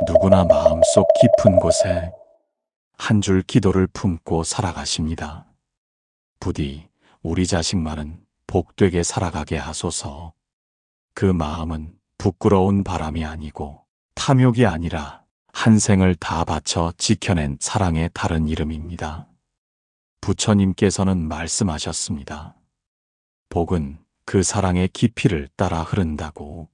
누구나 마음속 깊은 곳에 한 줄 기도를 품고 살아가십니다. 부디 우리 자식만은 복되게 살아가게 하소서. 그 마음은 부끄러운 바람이 아니고 탐욕이 아니라 한 생을 다 바쳐 지켜낸 사랑의 다른 이름입니다. 부처님께서는 말씀하셨습니다. 복은 그 사랑의 깊이를 따라 흐른다고.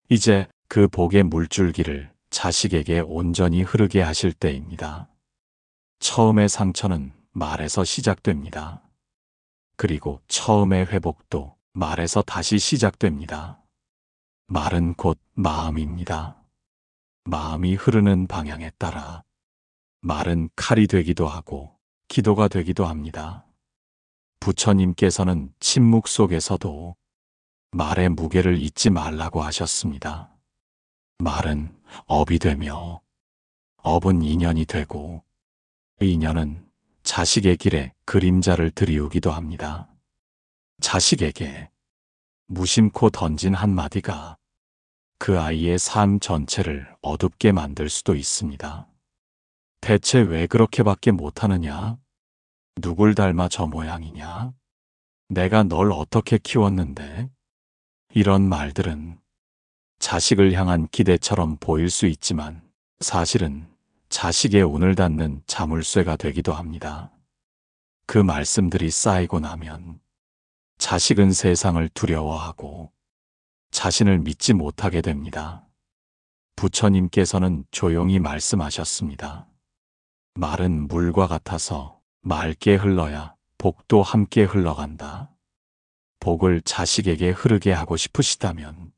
이제 그 복의 물줄기를 자식에게 온전히 흐르게 하실 때입니다. 처음의 상처는 말에서 시작됩니다. 그리고 처음의 회복도 말에서 다시 시작됩니다. 말은 곧 마음입니다. 마음이 흐르는 방향에 따라 말은 칼이 되기도 하고 기도가 되기도 합니다. 부처님께서는 침묵 속에서도 말의 무게를 잊지 말라고 하셨습니다. 말은 업이 되며 업은 인연이 되고 인연은 자식의 길에 그림자를 들이우기도 합니다. 자식에게 무심코 던진 한마디가 그 아이의 삶 전체를 어둡게 만들 수도 있습니다. 대체 왜 그렇게밖에 못하느냐? 누굴 닮아 저 모양이냐? 내가 널 어떻게 키웠는데? 이런 말들은 자식을 향한 기대처럼 보일 수 있지만 사실은 자식의 운을 닫는 자물쇠가 되기도 합니다. 그 말씀들이 쌓이고 나면 자식은 세상을 두려워하고 자신을 믿지 못하게 됩니다. 부처님께서는 조용히 말씀하셨습니다. 말은 물과 같아서 맑게 흘러야 복도 함께 흘러간다. 복을 자식에게 흐르게 하고 싶으시다면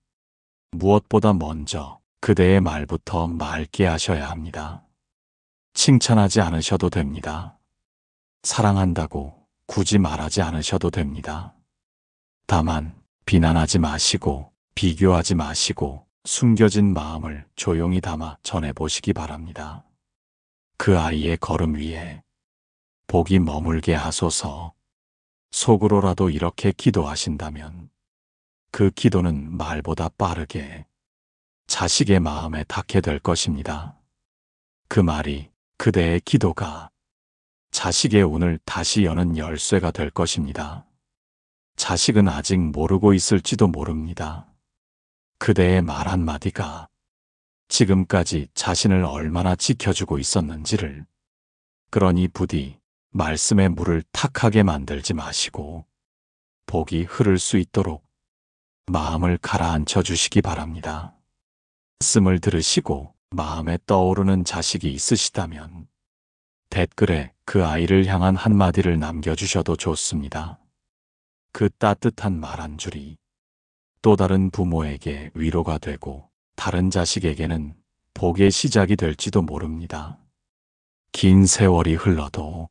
무엇보다 먼저 그대의 말부터 맑게 하셔야 합니다. 칭찬하지 않으셔도 됩니다. 사랑한다고 굳이 말하지 않으셔도 됩니다. 다만 비난하지 마시고 비교하지 마시고 숨겨진 마음을 조용히 담아 전해보시기 바랍니다. 그 아이의 걸음 위에 복이 머물게 하소서. 속으로라도 이렇게 기도하신다면 그 기도는 말보다 빠르게 자식의 마음에 닿게 될 것입니다. 그 말이 그대의 기도가 자식의 운을 다시 여는 열쇠가 될 것입니다. 자식은 아직 모르고 있을지도 모릅니다. 그대의 말 한마디가 지금까지 자신을 얼마나 지켜주고 있었는지를. 그러니 부디 말씀의 물을 탁하게 만들지 마시고 복이 흐를 수 있도록 마음을 가라앉혀 주시기 바랍니다. 말씀을 들으시고 마음에 떠오르는 자식이 있으시다면 댓글에 그 아이를 향한 한마디를 남겨주셔도 좋습니다. 그 따뜻한 말 한 줄이 또 다른 부모에게 위로가 되고 다른 자식에게는 복의 시작이 될지도 모릅니다. 긴 세월이 흘러도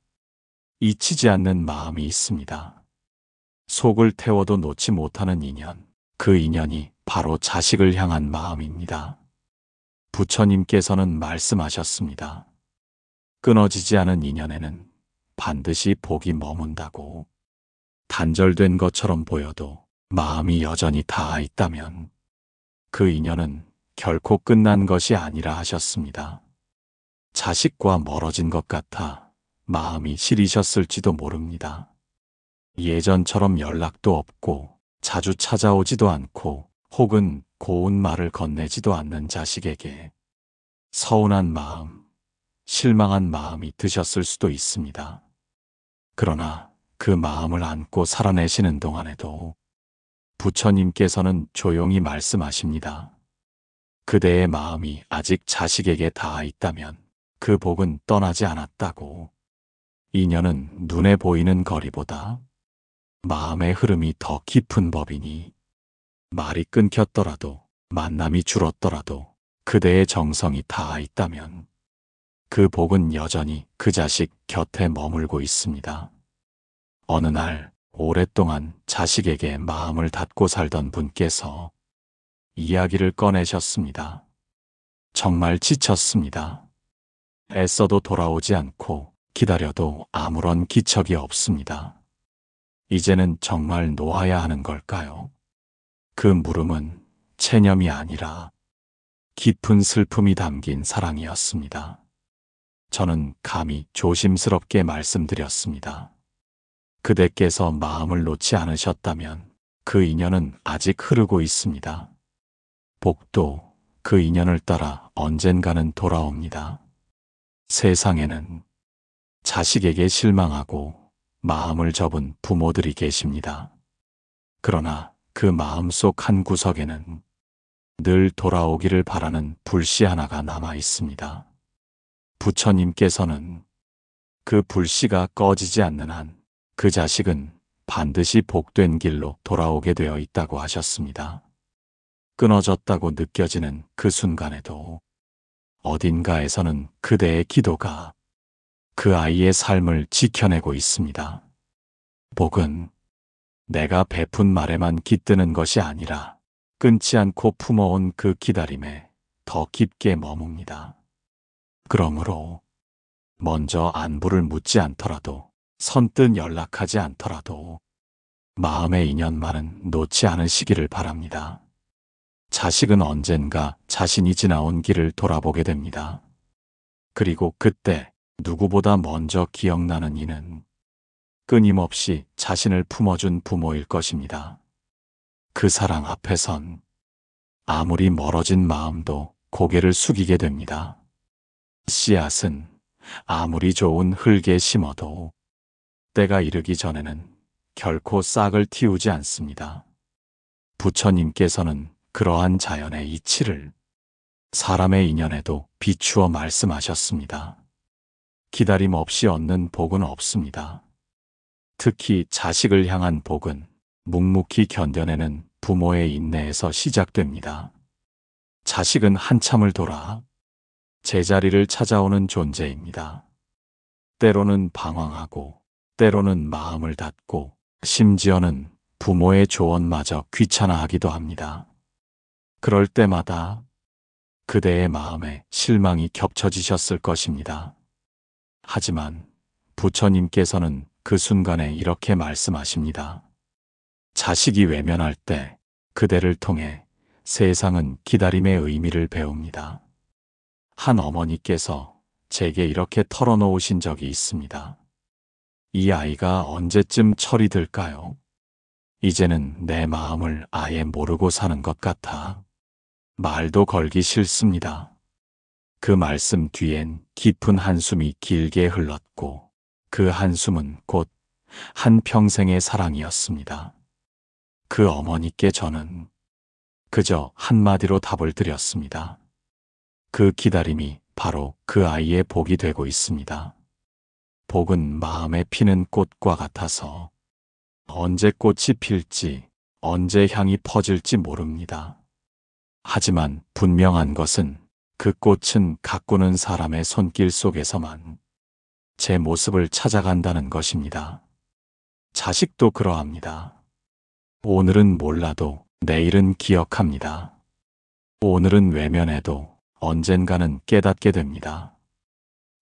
잊히지 않는 마음이 있습니다. 속을 태워도 놓지 못하는 인연, 그 인연이 바로 자식을 향한 마음입니다. 부처님께서는 말씀하셨습니다. 끊어지지 않은 인연에는 반드시 복이 머문다고. 단절된 것처럼 보여도 마음이 여전히 닿아 있다면 그 인연은 결코 끝난 것이 아니라 하셨습니다. 자식과 멀어진 것 같아 마음이 시리셨을지도 모릅니다. 예전처럼 연락도 없고 자주 찾아오지도 않고 혹은 고운 말을 건네지도 않는 자식에게 서운한 마음, 실망한 마음이 드셨을 수도 있습니다. 그러나 그 마음을 안고 살아내시는 동안에도 부처님께서는 조용히 말씀하십니다. 그대의 마음이 아직 자식에게 닿아 있다면 그 복은 떠나지 않았다고. 인연은 눈에 보이는 거리보다 마음의 흐름이 더 깊은 법이니 말이 끊겼더라도 만남이 줄었더라도 그대의 정성이 닿아 있다면 그 복은 여전히 그 자식 곁에 머물고 있습니다. 어느 날 오랫동안 자식에게 마음을 닫고 살던 분께서 이야기를 꺼내셨습니다. 정말 지쳤습니다. 애써도 돌아오지 않고 기다려도 아무런 기척이 없습니다. 이제는 정말 놓아야 하는 걸까요? 그 물음은 체념이 아니라 깊은 슬픔이 담긴 사랑이었습니다. 저는 감히 조심스럽게 말씀드렸습니다. 그대께서 마음을 놓지 않으셨다면 그 인연은 아직 흐르고 있습니다. 복도 그 인연을 따라 언젠가는 돌아옵니다. 세상에는 자식에게 실망하고 마음을 접은 부모들이 계십니다. 그러나 그 마음속 한 구석에는 늘 돌아오기를 바라는 불씨 하나가 남아 있습니다. 부처님께서는 그 불씨가 꺼지지 않는 한 그 자식은 반드시 복된 길로 돌아오게 되어 있다고 하셨습니다. 끊어졌다고 느껴지는 그 순간에도 어딘가에서는 그대의 기도가 그 아이의 삶을 지켜내고 있습니다. 복은 내가 베푼 말에만 깃드는 것이 아니라 끊지 않고 품어온 그 기다림에 더 깊게 머뭅니다. 그러므로 먼저 안부를 묻지 않더라도, 선뜻 연락하지 않더라도 마음의 인연만은 놓지 않으시기를 바랍니다. 자식은 언젠가 자신이 지나온 길을 돌아보게 됩니다. 그리고 그때 누구보다 먼저 기억나는 이는 끊임없이 자신을 품어준 부모일 것입니다. 그 사랑 앞에선 아무리 멀어진 마음도 고개를 숙이게 됩니다. 씨앗은 아무리 좋은 흙에 심어도 때가 이르기 전에는 결코 싹을 틔우지 않습니다. 부처님께서는 그러한 자연의 이치를 사람의 인연에도 비추어 말씀하셨습니다. 기다림 없이 얻는 복은 없습니다. 특히 자식을 향한 복은 묵묵히 견뎌내는 부모의 인내에서 시작됩니다. 자식은 한참을 돌아 제자리를 찾아오는 존재입니다. 때로는 방황하고, 때로는 마음을 닫고, 심지어는 부모의 조언마저 귀찮아하기도 합니다. 그럴 때마다 그대의 마음에 실망이 겹쳐지셨을 것입니다. 하지만 부처님께서는 그 순간에 이렇게 말씀하십니다. 자식이 외면할 때 그대를 통해 세상은 기다림의 의미를 배웁니다. 한 어머니께서 제게 이렇게 털어놓으신 적이 있습니다. 이 아이가 언제쯤 철이 들까요? 이제는 내 마음을 아예 모르고 사는 것 같아 말도 걸기 싫습니다. 그 말씀 뒤엔 깊은 한숨이 길게 흘렀고, 그 한숨은 곧 한평생의 사랑이었습니다. 그 어머니께 저는 그저 한마디로 답을 드렸습니다. 그 기다림이 바로 그 아이의 복이 되고 있습니다. 복은 마음에 피는 꽃과 같아서 언제 꽃이 필지, 언제 향이 퍼질지 모릅니다. 하지만 분명한 것은 그 꽃은 가꾸는 사람의 손길 속에서만 제 모습을 찾아간다는 것입니다. 자식도 그러합니다. 오늘은 몰라도 내일은 기억합니다. 오늘은 외면해도 언젠가는 깨닫게 됩니다.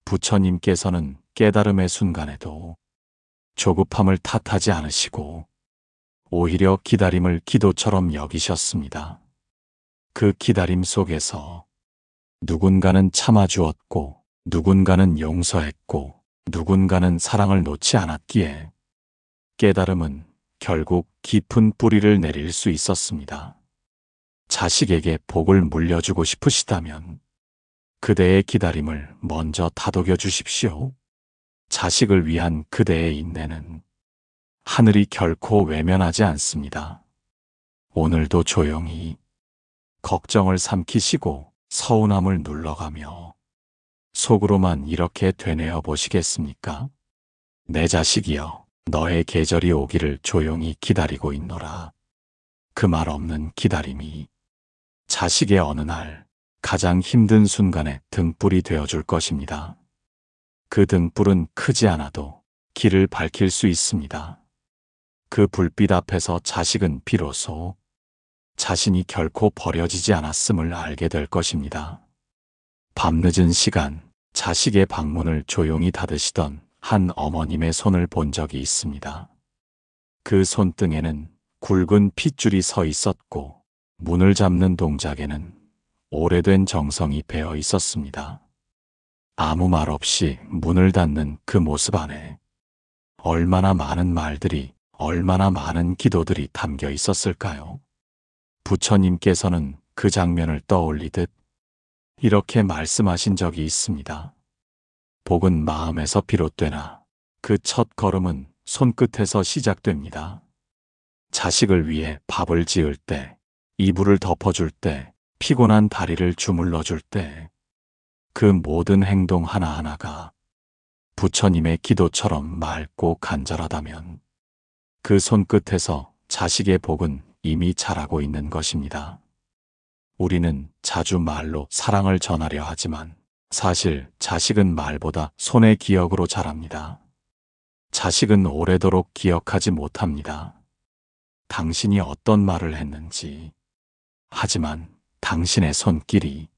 부처님께서는 깨달음의 순간에도 조급함을 탓하지 않으시고 오히려 기다림을 기도처럼 여기셨습니다. 그 기다림 속에서 누군가는 참아주었고, 누군가는 용서했고, 누군가는 사랑을 놓지 않았기에 깨달음은 결국 깊은 뿌리를 내릴 수 있었습니다. 자식에게 복을 물려주고 싶으시다면 그대의 기다림을 먼저 다독여 주십시오. 자식을 위한 그대의 인내는 하늘이 결코 외면하지 않습니다. 오늘도 조용히 걱정을 삼키시고 서운함을 눌러가며 속으로만 이렇게 되뇌어 보시겠습니까? 내 자식이여, 너의 계절이 오기를 조용히 기다리고 있노라. 그 말 없는 기다림이 자식의 어느 날 가장 힘든 순간에 등불이 되어줄 것입니다. 그 등불은 크지 않아도 길을 밝힐 수 있습니다. 그 불빛 앞에서 자식은 비로소 자신이 결코 버려지지 않았음을 알게 될 것입니다. 밤늦은 시간, 자식의 방문을 조용히 닫으시던 한 어머님의 손을 본 적이 있습니다. 그 손등에는 굵은 핏줄이 서 있었고, 문을 잡는 동작에는 오래된 정성이 배어 있었습니다. 아무 말 없이 문을 닫는 그 모습 안에 얼마나 많은 말들이, 얼마나 많은 기도들이 담겨 있었을까요? 부처님께서는 그 장면을 떠올리듯 이렇게 말씀하신 적이 있습니다. 복은 마음에서 비롯되나 그 첫 걸음은 손끝에서 시작됩니다. 자식을 위해 밥을 지을 때, 이불을 덮어줄 때, 피곤한 다리를 주물러 줄 때, 그 모든 행동 하나하나가 부처님의 기도처럼 맑고 간절하다면 그 손끝에서 자식의 복은 이미 자라고 있는 것입니다. 우리는 자주 말로 사랑을 전하려 하지만 사실 자식은 말보다 손의 기억으로 자랍니다. 자식은 오래도록 기억하지 못합니다. 당신이 어떤 말을 했는지. 하지만 당신의 손길이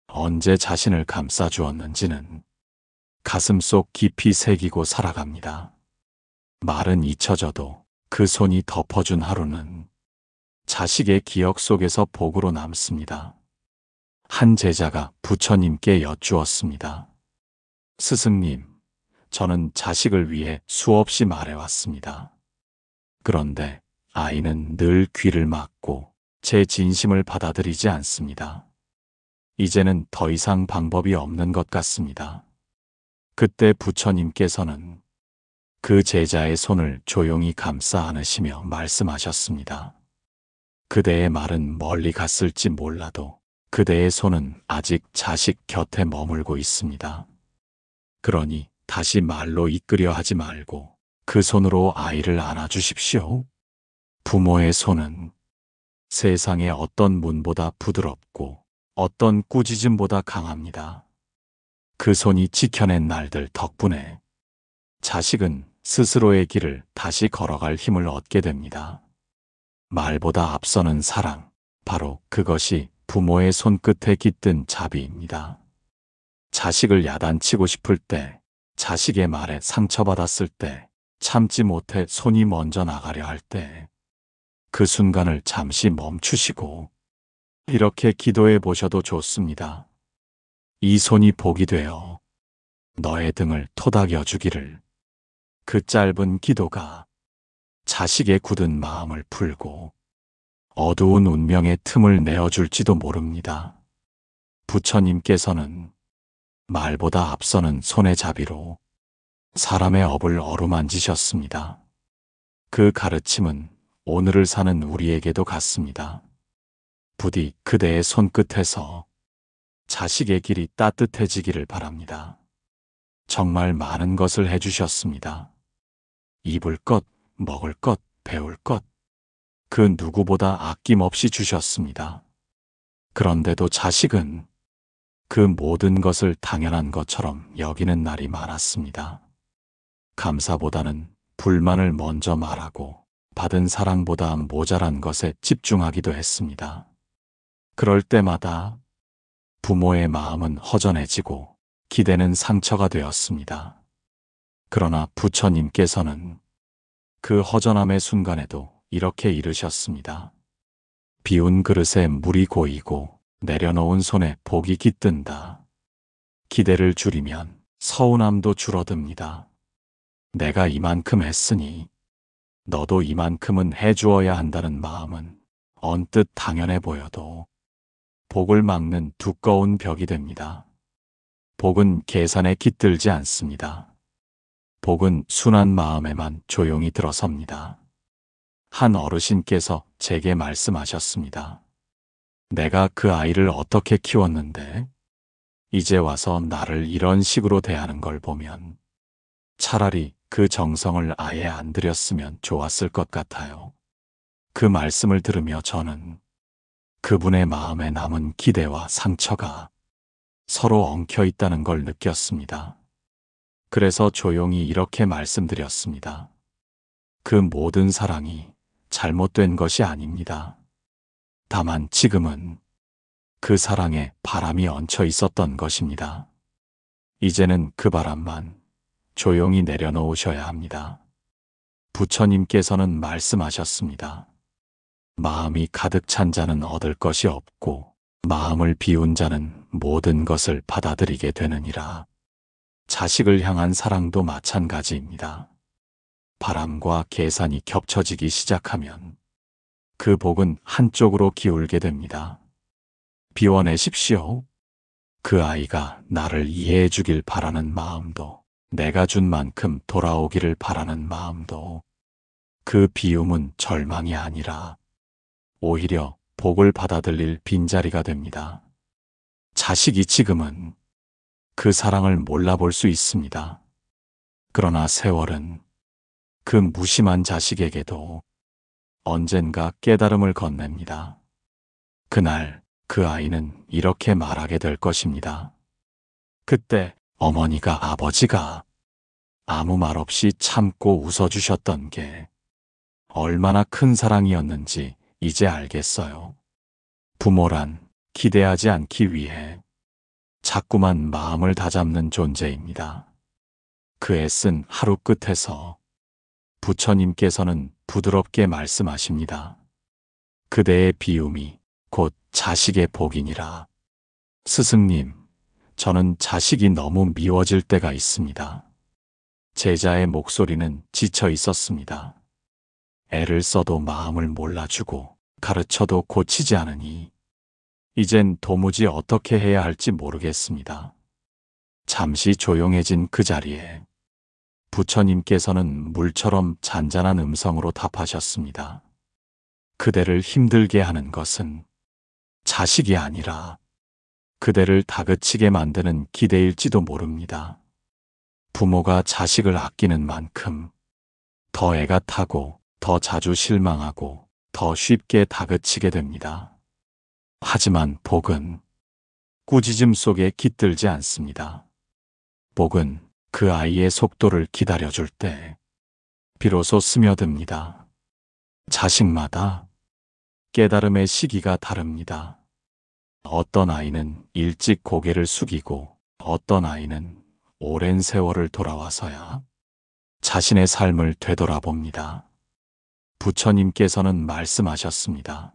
언제 자신을 감싸주었는지는 가슴속 깊이 새기고 살아갑니다. 말은 잊혀져도 그 손이 덮어준 하루는 자식의 기억 속에서 복으로 남습니다. 한 제자가 부처님께 여쭈었습니다. 스승님, 저는 자식을 위해 수없이 말해왔습니다. 그런데 아이는 늘 귀를 막고 제 진심을 받아들이지 않습니다. 이제는 더 이상 방법이 없는 것 같습니다. 그때 부처님께서는 그 제자의 손을 조용히 감싸 안으시며 말씀하셨습니다. 그대의 말은 멀리 갔을지 몰라도 그대의 손은 아직 자식 곁에 머물고 있습니다. 그러니 다시 말로 이끌려 하지 말고 그 손으로 아이를 안아주십시오. 부모의 손은 세상의 어떤 문보다 부드럽고 어떤 꾸짖음보다 강합니다. 그 손이 지켜낸 날들 덕분에 자식은 스스로의 길을 다시 걸어갈 힘을 얻게 됩니다. 말보다 앞서는 사랑, 바로 그것이 부모의 손끝에 깃든 자비입니다. 자식을 야단치고 싶을 때, 자식의 말에 상처받았을 때, 참지 못해 손이 먼저 나가려 할 때, 그 순간을 잠시 멈추시고 이렇게 기도해 보셔도 좋습니다. 이 손이 복이 되어 너의 등을 토닥여 주기를. 그 짧은 기도가 자식의 굳은 마음을 풀고 어두운 운명의 틈을 내어줄지도 모릅니다. 부처님께서는 말보다 앞서는 손의 자비로 사람의 업을 어루만지셨습니다. 그 가르침은 오늘을 사는 우리에게도 같습니다. 부디 그대의 손끝에서 자식의 길이 따뜻해지기를 바랍니다. 정말 많은 것을 해주셨습니다. 입을 것, 먹을 것, 배울 것, 그 누구보다 아낌없이 주셨습니다. 그런데도 자식은 그 모든 것을 당연한 것처럼 여기는 날이 많았습니다. 감사보다는 불만을 먼저 말하고 받은 사랑보다 모자란 것에 집중하기도 했습니다. 그럴 때마다 부모의 마음은 허전해지고 기대는 상처가 되었습니다. 그러나 부처님께서는 그 허전함의 순간에도 이렇게 이르셨습니다. 비운 그릇에 물이 고이고 내려놓은 손에 복이 깃든다. 기대를 줄이면 서운함도 줄어듭니다. 내가 이만큼 했으니 너도 이만큼은 해주어야 한다는 마음은 언뜻 당연해 보여도 복을 막는 두꺼운 벽이 됩니다. 복은 계산에 깃들지 않습니다. 복은 순한 마음에만 조용히 들어섭니다. 한 어르신께서 제게 말씀하셨습니다. 내가 그 아이를 어떻게 키웠는데 이제 와서 나를 이런 식으로 대하는 걸 보면 차라리 그 정성을 아예 안 들였으면 좋았을 것 같아요. 그 말씀을 들으며 저는 그분의 마음에 남은 기대와 상처가 서로 엉켜 있다는 걸 느꼈습니다. 그래서 조용히 이렇게 말씀드렸습니다. 그 모든 사랑이 잘못된 것이 아닙니다. 다만 지금은 그 사랑에 바람이 얹혀 있었던 것입니다. 이제는 그 바람만 조용히 내려놓으셔야 합니다. 부처님께서는 말씀하셨습니다. 마음이 가득 찬 자는 얻을 것이 없고 마음을 비운 자는 모든 것을 받아들이게 되느니라. 자식을 향한 사랑도 마찬가지입니다. 바람과 계산이 겹쳐지기 시작하면 그 복은 한쪽으로 기울게 됩니다. 비워내십시오. 그 아이가 나를 이해해 주길 바라는 마음도, 내가 준 만큼 돌아오기를 바라는 마음도, 그 비움은 절망이 아니라 오히려 복을 받아들일 빈자리가 됩니다. 자식이 지금은 그 사랑을 몰라볼 수 있습니다. 그러나 세월은 그 무심한 자식에게도 언젠가 깨달음을 건넵니다. 그날 그 아이는 이렇게 말하게 될 것입니다. 그때 어머니가, 아버지가 아무 말 없이 참고 웃어주셨던 게 얼마나 큰 사랑이었는지 이제 알겠어요. 부모란 기대하지 않기 위해 자꾸만 마음을 다잡는 존재입니다. 그 애쓴 하루 끝에서 부처님께서는 부드럽게 말씀하십니다. 그대의 비움이 곧 자식의 복이니라. 스승님, 저는 자식이 너무 미워질 때가 있습니다. 제자의 목소리는 지쳐 있었습니다. 애를 써도 마음을 몰라주고 가르쳐도 고치지 않으니 이젠 도무지 어떻게 해야 할지 모르겠습니다. 잠시 조용해진 그 자리에 부처님께서는 물처럼 잔잔한 음성으로 답하셨습니다. 그대를 힘들게 하는 것은 자식이 아니라 그대를 다그치게 만드는 기대일지도 모릅니다. 부모가 자식을 아끼는 만큼 더 애가 타고 더 자주 실망하고 더 쉽게 다그치게 됩니다. 하지만 복은 꾸짖음 속에 깃들지 않습니다. 복은 그 아이의 속도를 기다려줄 때 비로소 스며듭니다. 자식마다 깨달음의 시기가 다릅니다. 어떤 아이는 일찍 고개를 숙이고 어떤 아이는 오랜 세월을 돌아와서야 자신의 삶을 되돌아봅니다. 부처님께서는 말씀하셨습니다.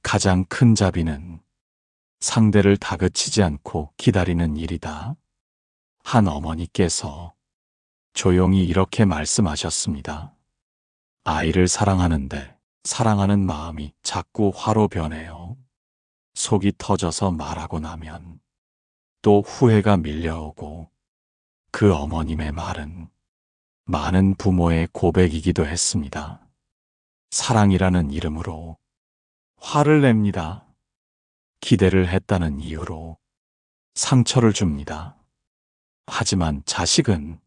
가장 큰 자비는 상대를 다그치지 않고 기다리는 일이다. 한 어머니께서 조용히 이렇게 말씀하셨습니다. 아이를 사랑하는데 사랑하는 마음이 자꾸 화로 변해요. 속이 터져서 말하고 나면 또 후회가 밀려오고 그 어머님의 말은 많은 부모의 고백이기도 했습니다. 사랑이라는 이름으로 화를 냅니다. 기대를 했다는 이유로 상처를 줍니다. 하지만 자식은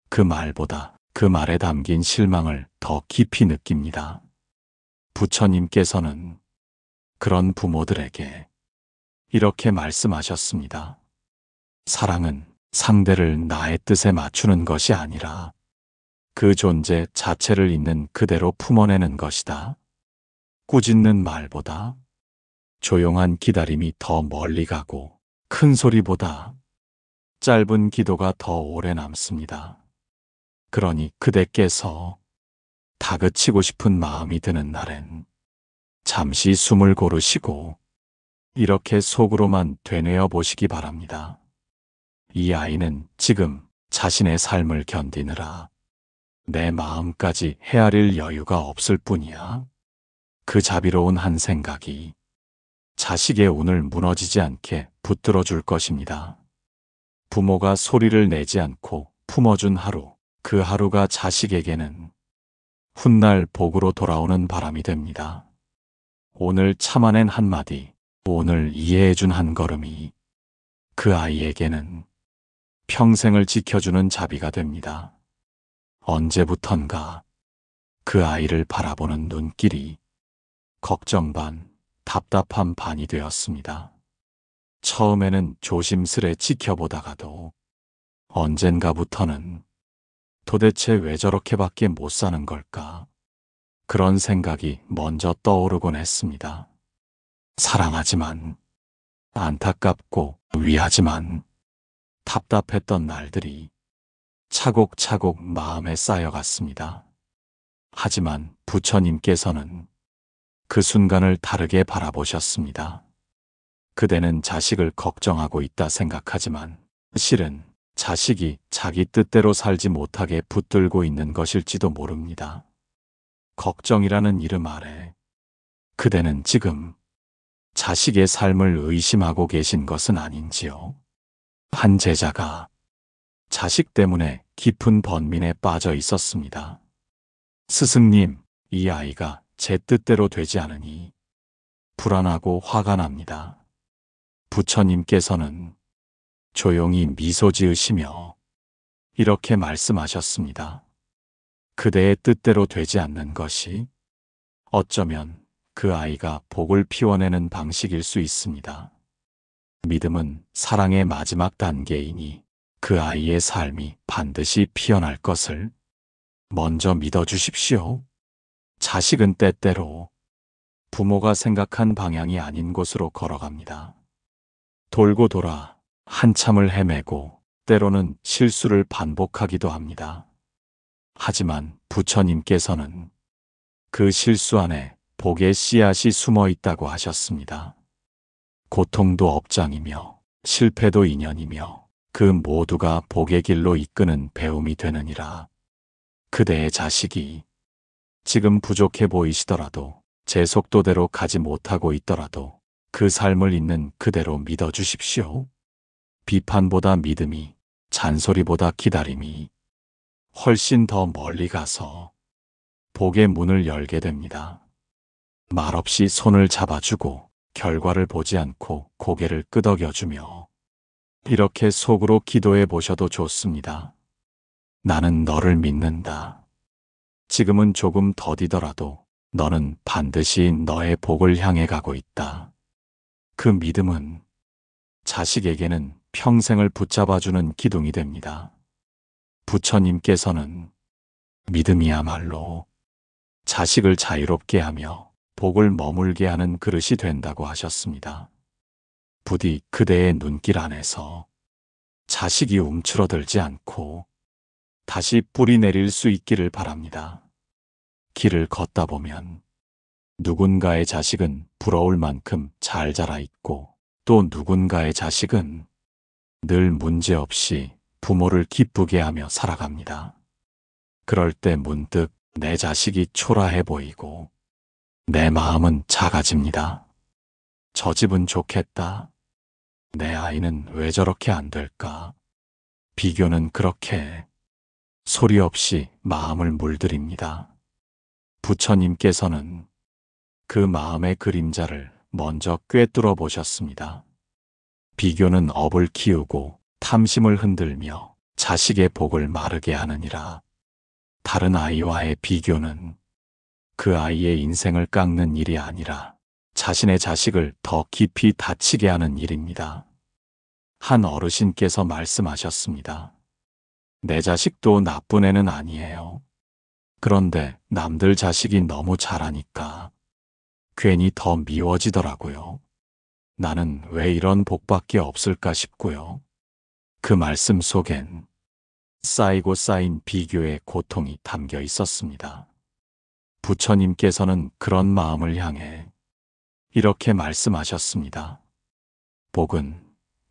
그 말보다 그 말에 담긴 실망을 더 깊이 느낍니다. 부처님께서는 그런 부모들에게 이렇게 말씀하셨습니다. 사랑은 상대를 나의 뜻에 맞추는 것이 아니라 그 존재 자체를 있는 그대로 품어내는 것이다. 꾸짖는 말보다 조용한 기다림이 더 멀리 가고 큰 소리보다 짧은 기도가 더 오래 남습니다. 그러니 그대께서 다그치고 싶은 마음이 드는 날엔 잠시 숨을 고르시고 이렇게 속으로만 되뇌어 보시기 바랍니다. 이 아이는 지금 자신의 삶을 견디느라 내 마음까지 헤아릴 여유가 없을 뿐이야. 그 자비로운 한 생각이 자식의 운을 무너지지 않게 붙들어 줄 것입니다. 부모가 소리를 내지 않고 품어준 하루, 그 하루가 자식에게는 훗날 복으로 돌아오는 바람이 됩니다. 오늘 참아낸 한마디, 오늘 이해해준 한 걸음이 그 아이에게는 평생을 지켜주는 자비가 됩니다. 언제부턴가 그 아이를 바라보는 눈길이 걱정 반, 답답한 반이 되었습니다. 처음에는 조심스레 지켜보다가도 언젠가부터는 도대체 왜 저렇게밖에 못 사는 걸까? 그런 생각이 먼저 떠오르곤 했습니다. 사랑하지만, 안타깝고 위하지만 답답했던 날들이 차곡차곡 마음에 쌓여갔습니다. 하지만 부처님께서는 그 순간을 다르게 바라보셨습니다. 그대는 자식을 걱정하고 있다 생각하지만 실은 자식이 자기 뜻대로 살지 못하게 붙들고 있는 것일지도 모릅니다. 걱정이라는 이름 아래 그대는 지금 자식의 삶을 의심하고 계신 것은 아닌지요? 한 제자가 자식 때문에 깊은 번민에 빠져 있었습니다. 스승님, 이 아이가 제 뜻대로 되지 않으니 불안하고 화가 납니다. 부처님께서는 조용히 미소 지으시며 이렇게 말씀하셨습니다. 그대의 뜻대로 되지 않는 것이 어쩌면 그 아이가 복을 피워내는 방식일 수 있습니다. 믿음은 사랑의 마지막 단계이니 그 아이의 삶이 반드시 피어날 것을 먼저 믿어주십시오. 자식은 때때로 부모가 생각한 방향이 아닌 곳으로 걸어갑니다. 돌고 돌아 한참을 헤매고 때로는 실수를 반복하기도 합니다. 하지만 부처님께서는 그 실수 안에 복의 씨앗이 숨어 있다고 하셨습니다. 고통도 업장이며 실패도 인연이며 그 모두가 복의 길로 이끄는 배움이 되느니라. 그대의 자식이 지금 부족해 보이시더라도 제 속도대로 가지 못하고 있더라도 그 삶을 있는 그대로 믿어주십시오. 비판보다 믿음이, 잔소리보다 기다림이 훨씬 더 멀리 가서 복의 문을 열게 됩니다. 말없이 손을 잡아주고 결과를 보지 않고 고개를 끄덕여주며 이렇게 속으로 기도해 보셔도 좋습니다. 나는 너를 믿는다. 지금은 조금 더디더라도 너는 반드시 너의 복을 향해 가고 있다. 그 믿음은 자식에게는 평생을 붙잡아주는 기둥이 됩니다. 부처님께서는 믿음이야말로 자식을 자유롭게 하며 복을 머물게 하는 그릇이 된다고 하셨습니다. 부디 그대의 눈길 안에서 자식이 움츠러들지 않고 다시 뿌리 내릴 수 있기를 바랍니다. 길을 걷다 보면 누군가의 자식은 부러울 만큼 잘 자라 있고 또 누군가의 자식은 늘 문제없이 부모를 기쁘게 하며 살아갑니다. 그럴 때 문득 내 자식이 초라해 보이고 내 마음은 작아집니다. 저 집은 좋겠다. 내 아이는 왜 저렇게 안 될까? 비교는 그렇게 소리 없이 마음을 물들입니다. 부처님께서는 그 마음의 그림자를 먼저 꿰뚫어 보셨습니다. 비교는 업을 키우고 탐심을 흔들며 자식의 복을 마르게 하느니라. 다른 아이와의 비교는 그 아이의 인생을 깎는 일이 아니라 자신의 자식을 더 깊이 다치게 하는 일입니다. 한 어르신께서 말씀하셨습니다. 내 자식도 나쁜 애는 아니에요. 그런데 남들 자식이 너무 잘하니까 괜히 더 미워지더라고요. 나는 왜 이런 복밖에 없을까 싶고요. 그 말씀 속엔 쌓이고 쌓인 비교의 고통이 담겨 있었습니다. 부처님께서는 그런 마음을 향해 이렇게 말씀하셨습니다. 복은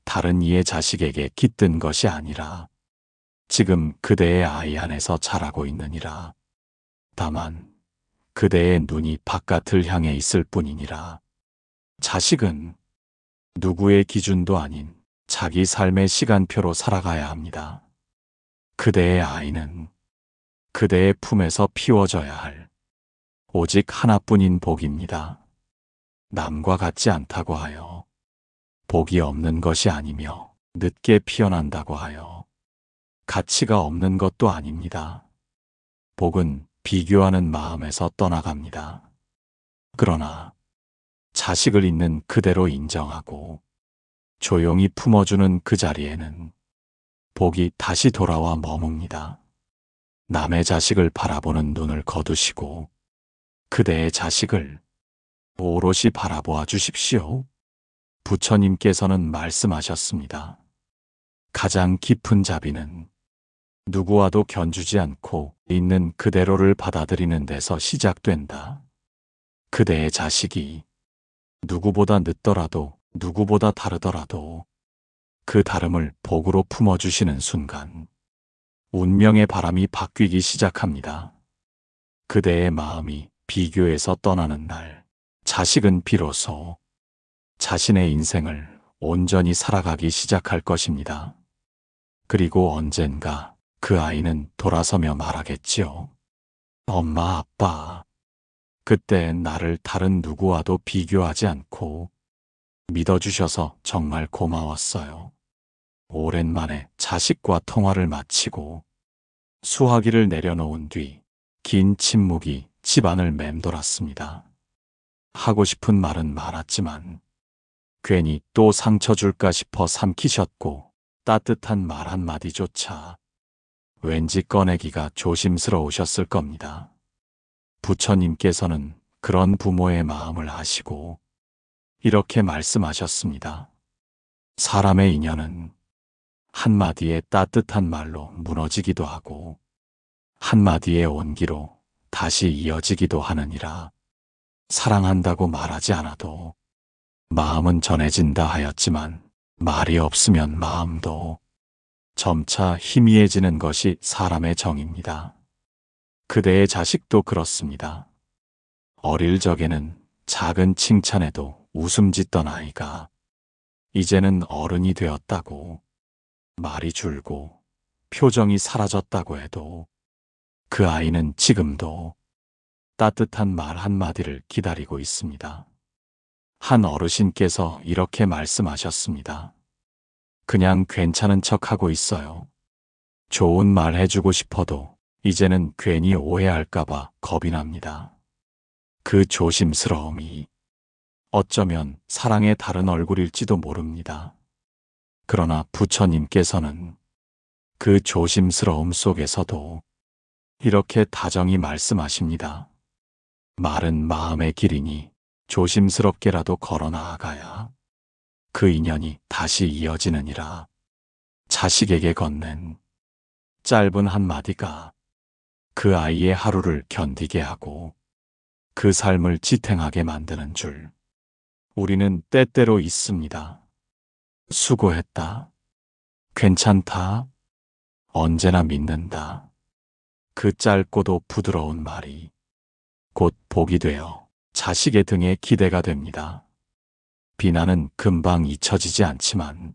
다른 이의 자식에게 깃든 것이 아니라 지금 그대의 아이 안에서 자라고 있느니라. 다만 그대의 눈이 바깥을 향해 있을 뿐이니라. 자식은 누구의 기준도 아닌 자기 삶의 시간표로 살아가야 합니다. 그대의 아이는 그대의 품에서 피워져야 할 오직 하나뿐인 복입니다. 남과 같지 않다고 하여 복이 없는 것이 아니며 늦게 피어난다고 하여 가치가 없는 것도 아닙니다. 복은 비교하는 마음에서 떠나갑니다. 그러나 자식을 있는 그대로 인정하고 조용히 품어주는 그 자리에는 복이 다시 돌아와 머뭅니다. 남의 자식을 바라보는 눈을 거두시고 그대의 자식을 오롯이 바라보아 주십시오. 부처님께서는 말씀하셨습니다. 가장 깊은 자비는 누구와도 견주지 않고 있는 그대로를 받아들이는 데서 시작된다. 그대의 자식이 누구보다 늦더라도 누구보다 다르더라도 그 다름을 복으로 품어주시는 순간 운명의 바람이 바뀌기 시작합니다. 그대의 마음이 비교에서 떠나는 날, 자식은 비로소 자신의 인생을 온전히 살아가기 시작할 것입니다. 그리고 언젠가 그 아이는 돌아서며 말하겠지요. 엄마, 아빠, 그때 나를 다른 누구와도 비교하지 않고 믿어주셔서 정말 고마웠어요. 오랜만에 자식과 통화를 마치고 수화기를 내려놓은 뒤 긴 침묵이 집안을 맴돌았습니다. 하고 싶은 말은 많았지만 괜히 또 상처 줄까 싶어 삼키셨고 따뜻한 말 한마디조차 왠지 꺼내기가 조심스러우셨을 겁니다. 부처님께서는 그런 부모의 마음을 아시고 이렇게 말씀하셨습니다. 사람의 인연은 한마디의 따뜻한 말로 무너지기도 하고 한마디의 온기로 다시 이어지기도 하느니라. 사랑한다고 말하지 않아도 마음은 전해진다 하였지만 말이 없으면 마음도 점차 희미해지는 것이 사람의 정입니다. 그대의 자식도 그렇습니다. 어릴 적에는 작은 칭찬에도 웃음 짓던 아이가 이제는 어른이 되었다고 말이 줄고 표정이 사라졌다고 해도 그 아이는 지금도 따뜻한 말 한마디를 기다리고 있습니다. 한 어르신께서 이렇게 말씀하셨습니다. 그냥 괜찮은 척하고 있어요. 좋은 말 해주고 싶어도 이제는 괜히 오해할까봐 겁이 납니다. 그 조심스러움이 어쩌면 사랑의 다른 얼굴일지도 모릅니다. 그러나 부처님께서는 그 조심스러움 속에서도 이렇게 다정히 말씀하십니다. 마른 마음의 길이니 조심스럽게라도 걸어 나아가야 그 인연이 다시 이어지느니라. 자식에게 건넨 짧은 한마디가 그 아이의 하루를 견디게 하고 그 삶을 지탱하게 만드는 줄 우리는 때때로 있습니다. 수고했다. 괜찮다. 언제나 믿는다. 그 짧고도 부드러운 말이 곧 복이 되어 자식의 등에 기대가 됩니다. 비난은 금방 잊혀지지 않지만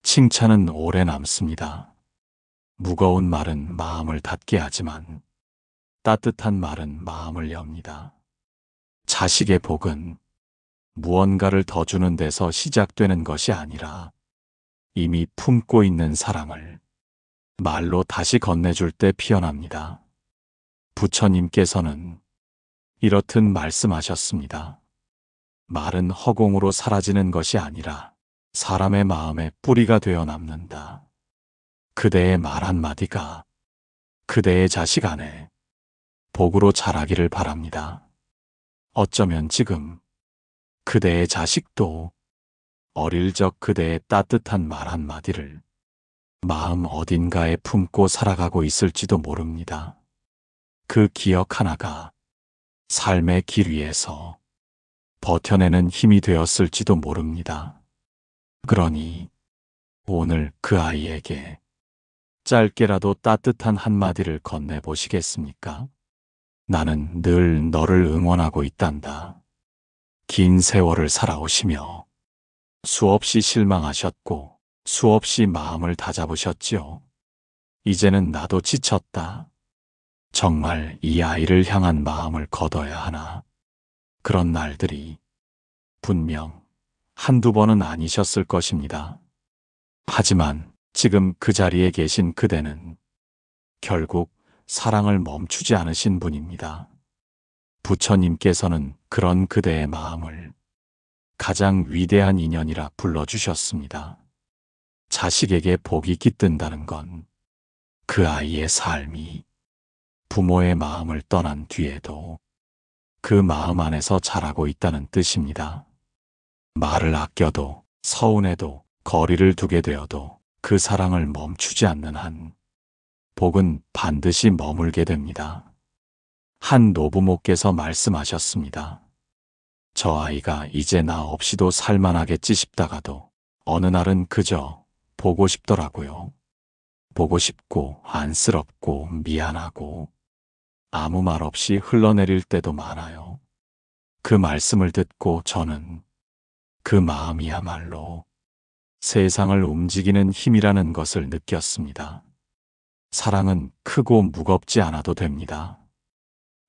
칭찬은 오래 남습니다. 무거운 말은 마음을 닫게 하지만 따뜻한 말은 마음을 엽니다. 자식의 복은 무언가를 더 주는 데서 시작되는 것이 아니라 이미 품고 있는 사랑을 말로 다시 건네줄 때 피어납니다. 부처님께서는 이렇듯 말씀하셨습니다. 말은 허공으로 사라지는 것이 아니라 사람의 마음에 뿌리가 되어 남는다. 그대의 말 한마디가 그대의 자식 안에 복으로 자라기를 바랍니다. 어쩌면 지금 그대의 자식도 어릴 적 그대의 따뜻한 말 한마디를 마음 어딘가에 품고 살아가고 있을지도 모릅니다. 그 기억 하나가 삶의 길 위에서 버텨내는 힘이 되었을지도 모릅니다. 그러니 오늘 그 아이에게 짧게라도 따뜻한 한마디를 건네보시겠습니까? 나는 늘 너를 응원하고 있단다. 긴 세월을 살아오시며 수없이 실망하셨고 수없이 마음을 다잡으셨지요. 이제는 나도 지쳤다. 정말 이 아이를 향한 마음을 거둬야 하나. 그런 날들이 분명 한두 번은 아니셨을 것입니다. 하지만 지금 그 자리에 계신 그대는 결국 사랑을 멈추지 않으신 분입니다. 부처님께서는 그런 그대의 마음을 가장 위대한 인연이라 불러주셨습니다. 자식에게 복이 깃든다는 건 그 아이의 삶이 부모의 마음을 떠난 뒤에도 그 마음 안에서 자라고 있다는 뜻입니다. 말을 아껴도 서운해도 거리를 두게 되어도 그 사랑을 멈추지 않는 한 복은 반드시 머물게 됩니다. 한 노부모께서 말씀하셨습니다. 저 아이가 이제 나 없이도 살만하겠지 싶다가도 어느 날은 그저 보고 싶더라고요. 보고 싶고 안쓰럽고 미안하고 아무 말 없이 흘러내릴 때도 많아요. 그 말씀을 듣고 저는 그 마음이야말로 세상을 움직이는 힘이라는 것을 느꼈습니다. 사랑은 크고 무겁지 않아도 됩니다.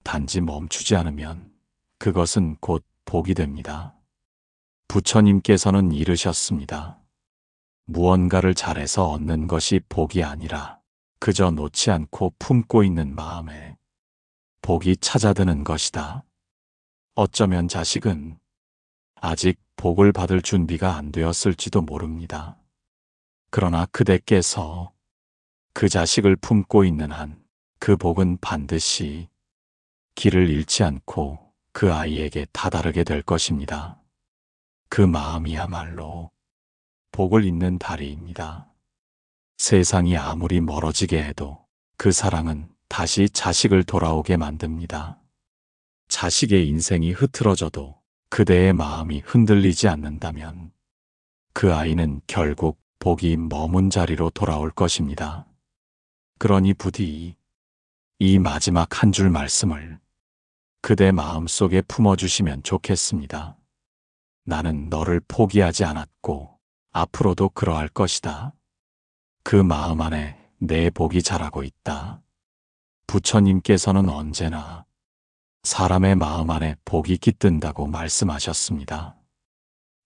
단지 멈추지 않으면 그것은 곧 복이 됩니다. 부처님께서는 이르셨습니다. 무언가를 잘해서 얻는 것이 복이 아니라 그저 놓지 않고 품고 있는 마음에 복이 찾아드는 것이다. 어쩌면 자식은 아직 복을 받을 준비가 안 되었을지도 모릅니다. 그러나 그대께서 그 자식을 품고 있는 한 그 복은 반드시 길을 잃지 않고 그 아이에게 다다르게 될 것입니다. 그 마음이야말로 복을 잇는 다리입니다. 세상이 아무리 멀어지게 해도 그 사랑은 다시 자식을 돌아오게 만듭니다. 자식의 인생이 흐트러져도 그대의 마음이 흔들리지 않는다면 그 아이는 결국 복이 머문 자리로 돌아올 것입니다. 그러니 부디 이 마지막 한 줄 말씀을 그대 마음속에 품어주시면 좋겠습니다. 나는 너를 포기하지 않았고 앞으로도 그러할 것이다. 그 마음 안에 내 복이 자라고 있다. 부처님께서는 언제나 사람의 마음 안에 복이 깃든다고 말씀하셨습니다.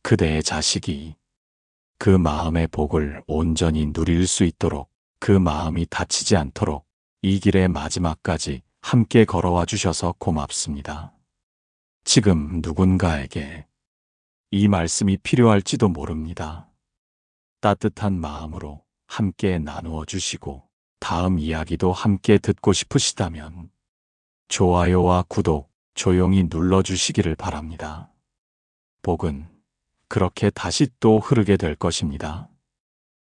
그대의 자식이 그 마음의 복을 온전히 누릴 수 있도록 그 마음이 다치지 않도록 이 길의 마지막까지 함께 걸어와 주셔서 고맙습니다. 지금 누군가에게 이 말씀이 필요할지도 모릅니다. 따뜻한 마음으로 함께 나누어 주시고 다음 이야기도 함께 듣고 싶으시다면 좋아요와 구독 조용히 눌러주시기를 바랍니다. 복은 그렇게 다시 또 흐르게 될 것입니다.